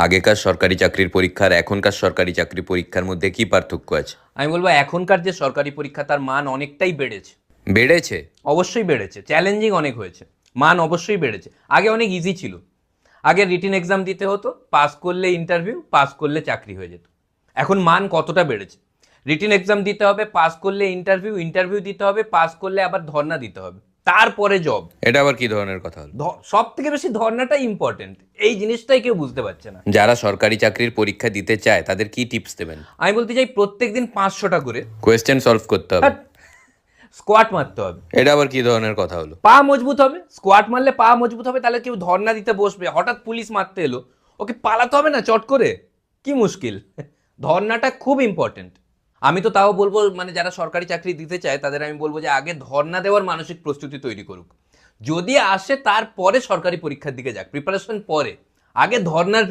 আগেকার সরকারি চাকরির পরীক্ষার এখনকার সরকারি চাকরি পরীক্ষার মধ্যে কি পার্থক্য আছে? আমি বলবো এখনকার যে সরকারি পরীক্ষা তার মান অনেকটাই বেড়েছে। বেড়েছে? অবশ্যই বেড়েছে, চ্যালেঞ্জিং অনেক হয়েছে, মান অবশ্যই বেড়েছে। আগে অনেক ইজি ছিল, আগে রিটেন এক্সাম দিতে হতো, পাস করলে ইন্টারভিউ, পাস করলে চাকরি হয়ে যেত। এখন মান কতটা বেড়েছে, রিটেন এক্সাম দিতে হবে, পাস করলে ইন্টারভিউ, ইন্টারভিউ দিতে হবে, পাস করলে আবার ধর্ণা দিতে হবে, তারপরে জব। এটা আবার কি ধরনের কথা হলো? সব থেকে বেশি ধর্ণাটাই ইম্পর্টেন্ট, এই জিনিসটাই কেউ বুঝতে পারছে না। যারা সরকারি চাকরির পরীক্ষা দিতে চায় তাদের কি টিপস দেবেন? আমি বলতে চাই প্রত্যেকদিন 500টা করে কোয়েশ্চেন সলভ করতে হবে? স্কোয়াট মারতে হবে। এটা আবার কি ধরনের কথা হলো? পা মজবুত হবে, স্কোয়াট মারলে পা মজবুত হবে, তাহলে কেউ ধর্ণা দিতে বসবে, হঠাৎ পুলিশ মারতে এলো, ওকে পালাতে হবে না চট করে, কি মুশকিল। ধর্ণাটা খুব ইম্পর্টেন্ট। আমি তো তাও বলবো, মানে যারা সরকারি চাকরি দিতে চায় তাদের আমি বলবো যে আগে ধর্ণা দেওয়ার মানসিক প্রস্তুতি তৈরি করুক, যদি আসে তারপরে সরকারি পরীক্ষার দিকে যাক, প্রিপারেশন পরে, আগে ধর্ণার